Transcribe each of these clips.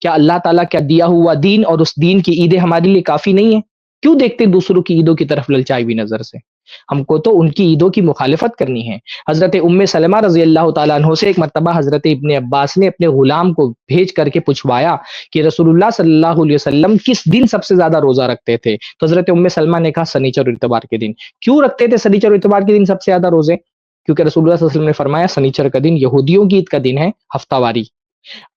کیا اللہ تعالیٰ کا دیا ہوا دین اور اس دین کی عیدیں ہمارے لیے کافی نہیں ہیں؟ کیوں دیکھتے دوسروں کی عیدوں کی طرف للچائی ہوئی نظر سے؟ ہم کو تو ان کی عیدوں کی مخالفت کرنی ہے۔ حضرت ام سلمہ رضی اللہ تعالیٰ عنہ سے ایک مرتبہ حضرت ابن عباس نے اپنے غلام کو بھیج کر کے پوچھوایا کہ رسول اللہ صلی اللہ علیہ وسلم کس دن سب سے زیادہ روزہ رکھتے تھے؟ تو حضرت ام سلمہ نے کہا سنیچر اور اتوار کے دن۔ کیوں رکھتے تھے سنیچر اور اتوار کے دن سب سے زیادہ روزے؟ کیونکہ رسول اللہ صلی اللہ علیہ وسلم نے فرمایا سنیچر کا دن یہودیوں کی عید کا دن ہے، ہفتہ واری،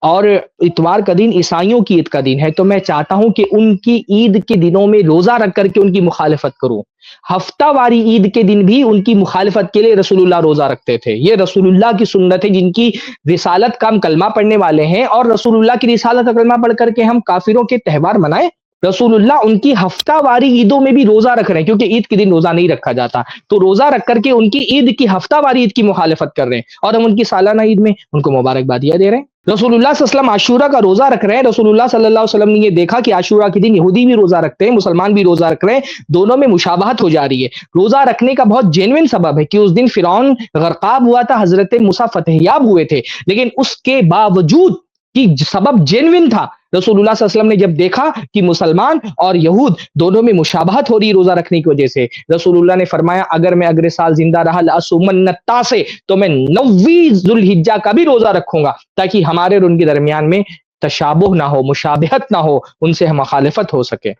اور اتوار کا دن عیسائیوں کی عید کا دن ہے۔ تو میں چاہتا ہوں کہ ان کی عید کے دنوں میں روزہ رکھ کر کے ان کی مخالفت کروں۔ ہفتہ واری عید کے دن بھی ان کی مخالفت کے لیے رسول اللہ روزہ رکھتے تھے۔ یہ رسول اللہ کی سنت ہے، جن کی رسالت کا ہم کلمہ پڑھنے والے ہیں، اور رسول اللہ کی رسالت کا کلمہ پڑھ کر کے ہم کافروں کے تہوار منائیں؟ رسول اللہ ان کی ہفتہ واری عیدوں میں بھی روزہ رکھ رہے ہیں، کیونکہ عید کے دن روزہ نہیں رکھا جاتا، تو روزہ رکھ کر کے ان کی عید کی ہفتہ واری عید کی مخالفت کر رہے ہیں، اور ہم ان کی سالانہ عید میں ان کو مبارکبادیاں دے رہے ہیں۔ رسول اللہ صلی اللہ علیہ وسلم عاشورہ کا روزہ رکھ رہے ہیں، رسول اللہ صلی اللہ علیہ وسلم نے یہ دیکھا کہ عاشورہ کے دن یہودی بھی روزہ رکھتے ہیں، مسلمان بھی روزہ رکھ رہے ہیں، دونوں میں مشابہت ہو جا رہی ہے۔ روزہ رکھنے کا بہت جینوین سبب ہے کہ اس دن فرعون غرقاب ہوا تھا، حضرت موسیٰ فتح یاب ہوئے تھے، لیکن اس کے باوجود کہ سبب جینوین تھا، رسول اللہ صلی اللہ علیہ وسلم نے جب دیکھا کہ مسلمان اور یہود دونوں میں مشابہت ہو رہی ہے روزہ رکھنے کی وجہ سے، رسول اللہ نے فرمایا اگر میں اگلے سال زندہ رہا لأصومن التاسع، تو میں 9 ذوالحجہ کا بھی روزہ رکھوں گا، تاکہ ہمارے اور ان کے درمیان میں تشابہ نہ ہو، مشابہت نہ ہو، ان سے مخالفت ہو سکے۔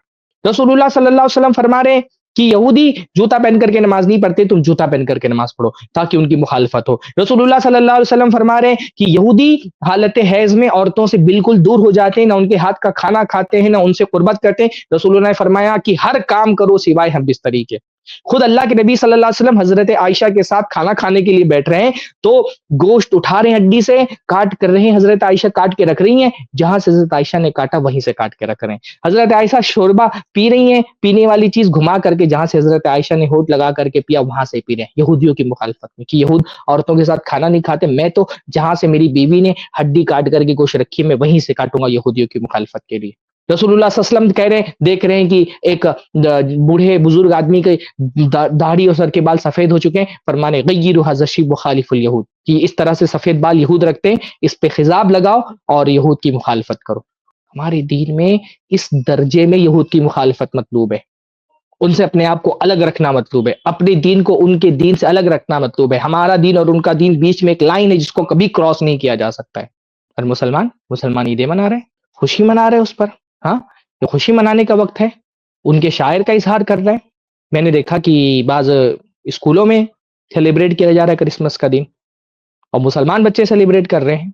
رسول اللہ صلی اللہ علیہ وسلم فرما رہے ہیں کہ یہودی جوتا پہن کر کے نماز نہیں پڑھتے، تم جوتا پہن کر کے نماز پڑھو تاکہ ان کی مخالفت ہو۔ رسول اللہ صلی اللہ علیہ وسلم فرما رہے ہیں کہ یہودی حالت حیض میں عورتوں سے بالکل دور ہو جاتے ہیں، نہ ان کے ہاتھ کا کھانا کھاتے ہیں، نہ ان سے قربت کرتے ہیں۔ رسول اللہ نے فرمایا کہ ہر کام کرو سوائے ہم بستری کے۔ خود اللہ کے نبی صلی اللہ علیہ وسلم حضرت عائشہ کے ساتھ کھانا کھانے کے لیے بیٹھ رہے ہیں، تو گوشت اٹھا رہے ہیں ہڈی سے، کاٹ کر رہے ہیں، حضرت عائشہ کاٹ کے رکھ رہی ہیں، جہاں سے حضرت عائشہ نے کاٹا وہیں سے کاٹ کے رکھ رہے ہیں۔ حضرت عائشہ شوربہ پی رہی ہیں، پینے والی چیز گھما کر کے جہاں سے حضرت عائشہ نے ہونٹ لگا کر کے پیا وہاں سے پی رہے ہیں، یہودیوں کی مخالفت میں کہ یہود عورتوں کے ساتھ کھانا نہیں کھاتے، میں تو جہاں سے میری بیوی نے ہڈی کاٹ کر کے گوشت رکھی ہے میں وہیں سے کاٹوں گا یہودیوں کی مخالفت کے لیے۔ رسول اللہ صلی اللہ علیہ وسلم کہہ رہے ہیں، دیکھ رہے ہیں کہ ایک بوڑھے بزرگ آدمی کے داڑھی اور سر کے بال سفید ہو چکے ہیں، فرمانے غیروا ھذا الشیب مخالف الیہود، کہ اس طرح سے سفید بال یہود رکھتے ہیں، اس پہ خضاب لگاؤ اور یہود کی مخالفت کرو۔ ہمارے دین میں اس درجے میں یہود کی مخالفت مطلوب ہے، ان سے اپنے آپ کو الگ رکھنا مطلوب ہے، اپنے دین کو ان کے دین سے الگ رکھنا مطلوب ہے۔ ہمارا دین اور ان کا دین بیچ میں ایک لائن ہے جس کو کبھی کراس نہیں کیا جا سکتا ہے۔ اور مسلمان عیدیں منا رہے ہیں، خوشی منا رہے ہیں اس پر، ہاں یہ خوشی منانے کا وقت ہے، ان کے شاعر کا اظہار کر رہے ہیں۔ میں نے دیکھا کہ بعض اسکولوں میں سیلیبریٹ کیا جا رہا ہے کرسمس کا دن، اور مسلمان بچے سیلیبریٹ کر رہے ہیں۔